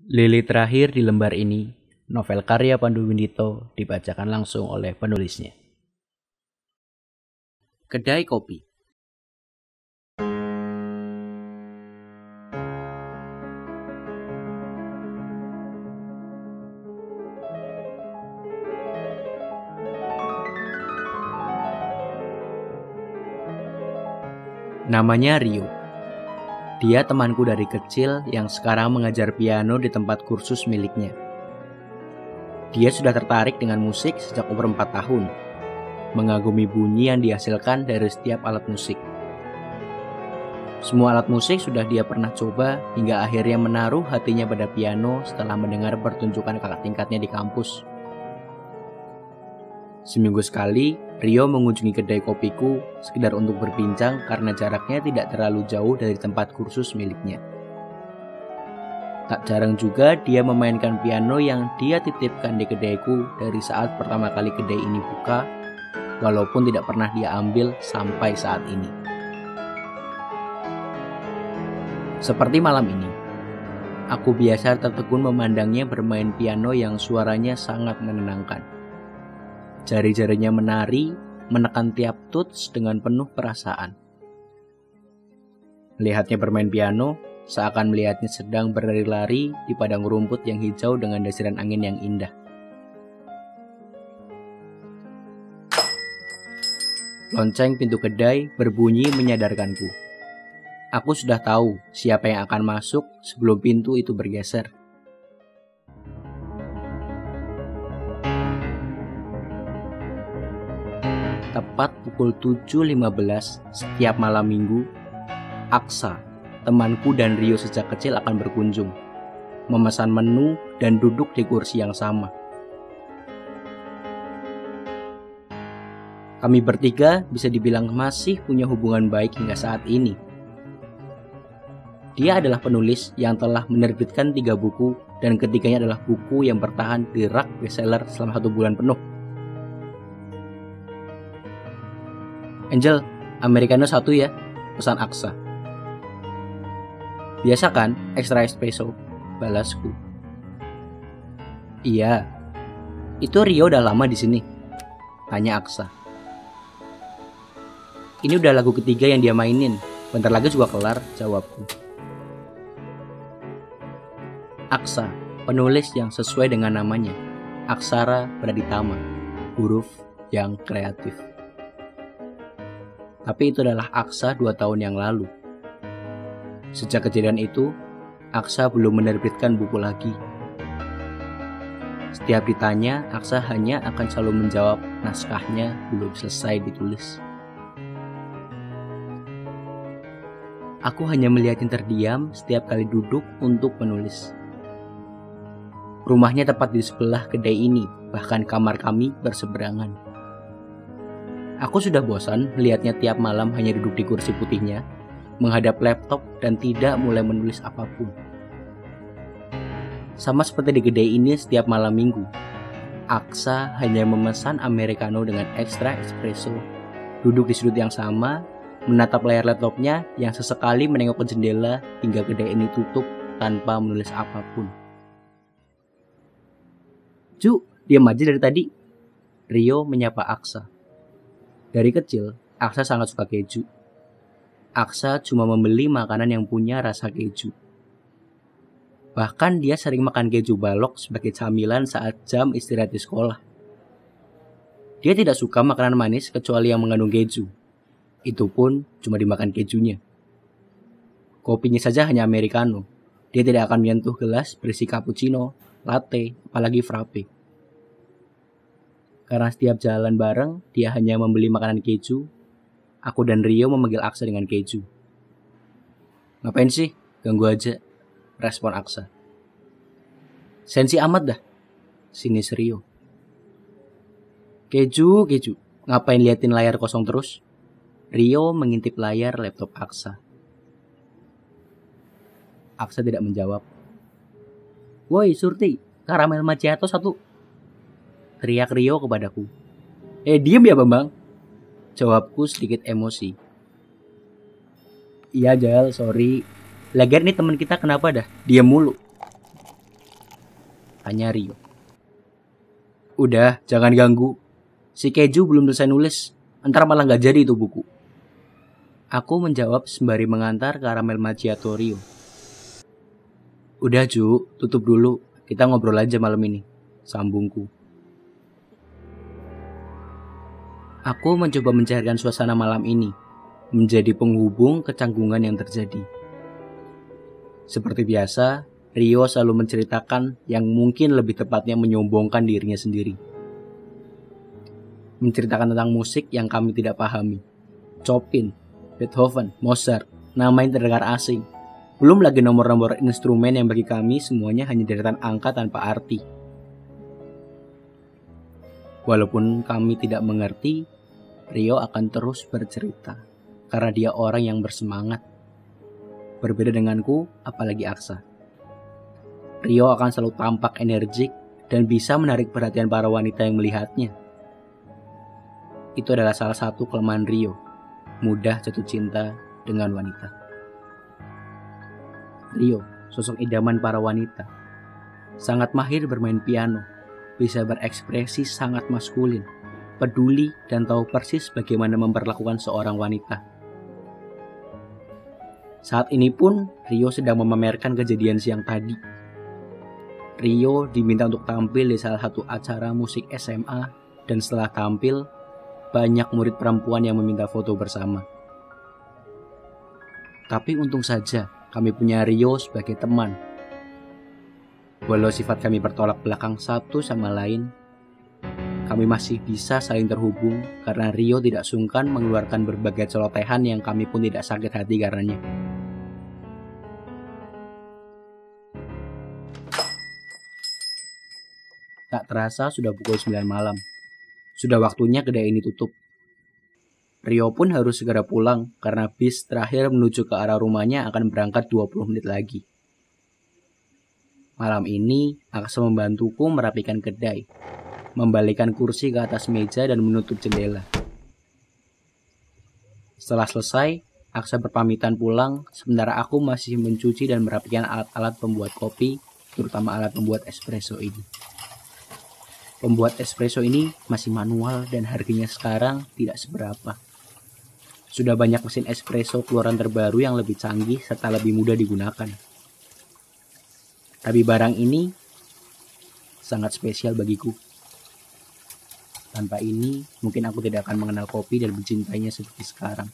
Lili terakhir di lembar ini, novel karya Pandu Windito dibacakan langsung oleh penulisnya. Kedai Kopi. Namanya Rio. Dia temanku dari kecil yang sekarang mengajar piano di tempat kursus miliknya. Dia sudah tertarik dengan musik sejak umur 4 tahun, mengagumi bunyi yang dihasilkan dari setiap alat musik. Semua alat musik sudah dia pernah coba hingga akhirnya menaruh hatinya pada piano setelah mendengar pertunjukan kakak tingkatnya di kampus. Seminggu sekali, Rio mengunjungi kedai kopiku sekedar untuk berbincang karena jaraknya tidak terlalu jauh dari tempat kursus miliknya. Tak jarang juga dia memainkan piano yang dia titipkan di kedaiku dari saat pertama kali kedai ini buka, walaupun tidak pernah dia ambil sampai saat ini. Seperti malam ini, aku biasa tertegun memandangnya bermain piano yang suaranya sangat menenangkan. Jari-jarinya menari, menekan tiap tuts dengan penuh perasaan. Melihatnya bermain piano, seakan melihatnya sedang berlari-lari di padang rumput yang hijau dengan desiran angin yang indah. Lonceng pintu kedai berbunyi menyadarkanku. Aku sudah tahu siapa yang akan masuk sebelum pintu itu bergeser. Tepat pukul 7.15 setiap malam minggu, Aksa, temanku dan Rio sejak kecil akan berkunjung, memesan menu dan duduk di kursi yang sama. Kami bertiga bisa dibilang masih punya hubungan baik hingga saat ini. Dia adalah penulis yang telah menerbitkan 3 buku dan ketiganya adalah buku yang bertahan di rak bestseller selama 1 bulan penuh. Angel, Americano 1 ya, pesan Aksa. Biasa kan, extra espresso, balasku. Iya, itu Rio udah lama di sini, tanya Aksa. Ini udah lagu ketiga yang dia mainin, bentar lagi juga kelar, jawabku. Aksa, penulis yang sesuai dengan namanya, Aksara Praditama, huruf yang kreatif. Tapi itu adalah Aksa 2 tahun yang lalu. Sejak kejadian itu, Aksa belum menerbitkan buku lagi. Setiap ditanya, Aksa hanya akan selalu menjawab naskahnya belum selesai ditulis. Aku hanya melihatnya terdiam setiap kali duduk untuk menulis. Rumahnya tepat di sebelah kedai ini, bahkan kamar kami berseberangan. Aku sudah bosan melihatnya tiap malam hanya duduk di kursi putihnya, menghadap laptop dan tidak mulai menulis apapun. Sama seperti di kedai ini setiap malam minggu, Aksa hanya memesan Americano dengan extra espresso, duduk di sudut yang sama, menatap layar laptopnya yang sesekali menengok ke jendela hingga kedai ini tutup tanpa menulis apapun. Cu, diam aja dari tadi. Rio menyapa Aksa. Dari kecil, Aksa sangat suka keju. Aksa cuma membeli makanan yang punya rasa keju. Bahkan dia sering makan keju balok sebagai camilan saat jam istirahat di sekolah. Dia tidak suka makanan manis kecuali yang mengandung keju. Itu pun cuma dimakan kejunya. Kopinya saja hanya Americano. Dia tidak akan menyentuh gelas berisi cappuccino, latte, apalagi frappe. Karena setiap jalan bareng, dia hanya membeli makanan keju. Aku dan Rio memanggil Aksa dengan keju. Ngapain sih? Ganggu aja, respon Aksa. Sensi amat dah, sinis Rio. Keju. Ngapain liatin layar kosong terus? Rio mengintip layar laptop Aksa. Aksa tidak menjawab. Woi Surti, karamel macchiato 1. Teriak Rio kepadaku. Diem ya Bambang, jawabku sedikit emosi. Iya Jal, sorry. Lagian nih teman kita kenapa dah? Diam mulu. tanya Rio. Udah, jangan ganggu. Si Keju belum selesai nulis, ntar malah gak jadi itu buku. Aku menjawab sembari mengantar karamel macchiato Rio. Udah Ju, tutup dulu, kita ngobrol aja malam ini, sambungku. Aku mencoba mencairkan suasana malam ini, menjadi penghubung kecanggungan yang terjadi. Seperti biasa, Rio selalu menceritakan yang mungkin lebih tepatnya menyombongkan dirinya sendiri. Menceritakan tentang musik yang kami tidak pahami. Chopin, Beethoven, Mozart, nama yang terdengar asing. Belum lagi nomor-nomor instrumen yang bagi kami semuanya hanya deretan angka tanpa arti. Walaupun kami tidak mengerti, Rio akan terus bercerita karena dia orang yang bersemangat. Berbeda denganku, apalagi Aksa. Rio akan selalu tampak energik dan bisa menarik perhatian para wanita yang melihatnya. Itu adalah salah satu kelemahan Rio, mudah jatuh cinta dengan wanita. Rio, sosok idaman para wanita. Sangat mahir bermain piano, bisa berekspresi sangat maskulin, peduli dan tahu persis bagaimana memperlakukan seorang wanita. Saat ini pun Rio sedang memamerkan kejadian siang tadi. Rio diminta untuk tampil di salah satu acara musik SMA dan setelah tampil, banyak murid perempuan yang meminta foto bersama. Tapi untung saja kami punya Rio sebagai teman. Walau sifat kami bertolak belakang satu sama lain, kami masih bisa saling terhubung karena Rio tidak sungkan mengeluarkan berbagai celotehan yang kami pun tidak sakit hati karenanya. Tak terasa sudah pukul 9 malam. Sudah waktunya kedai ini tutup. Rio pun harus segera pulang karena bis terakhir menuju ke arah rumahnya akan berangkat 20 menit lagi. Malam ini, Aksa membantuku merapikan kedai, membalikkan kursi ke atas meja dan menutup jendela. Setelah selesai, Aksa berpamitan pulang, sementara aku masih mencuci dan merapikan alat-alat pembuat kopi, terutama alat pembuat espresso ini. Pembuat espresso ini masih manual dan harganya sekarang tidak seberapa. Sudah banyak mesin espresso keluaran terbaru yang lebih canggih serta lebih mudah digunakan. Tapi barang ini sangat spesial bagiku. Tanpa ini, mungkin aku tidak akan mengenal kopi dan mencintainya seperti sekarang.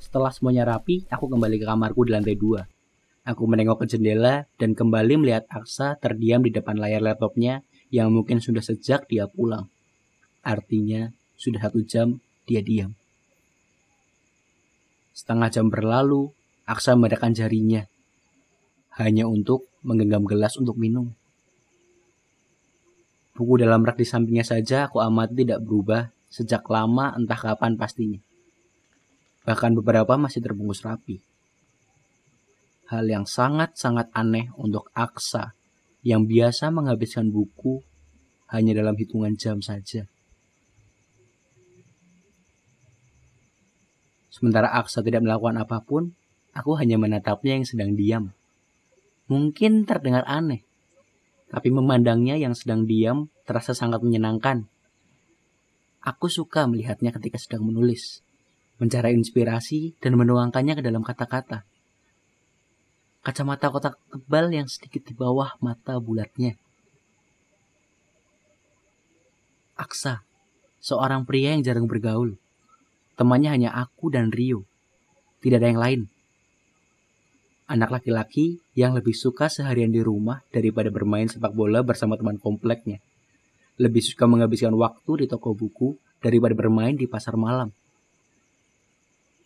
Setelah semuanya rapi, aku kembali ke kamarku di lantai 2. Aku menengok ke jendela dan kembali melihat Aksa terdiam di depan layar laptopnya yang mungkin sudah sejak dia pulang. Artinya, sudah 1 jam dia diam. Setengah jam berlalu, Aksa membedakan jarinya. Hanya untuk menggenggam gelas untuk minum. Buku dalam rak di sampingnya saja aku amati tidak berubah sejak lama entah kapan pastinya. Bahkan beberapa masih terbungkus rapi. Hal yang sangat-sangat aneh untuk Aksa yang biasa menghabiskan buku hanya dalam hitungan jam saja. Sementara Aksa tidak melakukan apapun, aku hanya menatapnya yang sedang diam. Mungkin terdengar aneh, tapi memandangnya yang sedang diam terasa sangat menyenangkan. Aku suka melihatnya ketika sedang menulis, mencari inspirasi dan menuangkannya ke dalam kata-kata. Kacamata kotak tebal yang sedikit di bawah mata bulatnya. Aksa, seorang pria yang jarang bergaul. Temannya hanya aku dan Rio. Tidak ada yang lain. Anak laki-laki yang lebih suka seharian di rumah daripada bermain sepak bola bersama teman kompleknya. Lebih suka menghabiskan waktu di toko buku daripada bermain di pasar malam.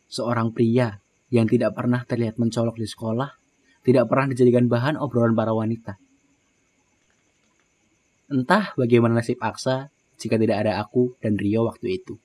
Seorang pria yang tidak pernah terlihat mencolok di sekolah, tidak pernah dijadikan bahan obrolan para wanita. Entah bagaimana nasib Aksa jika tidak ada aku dan Rio waktu itu.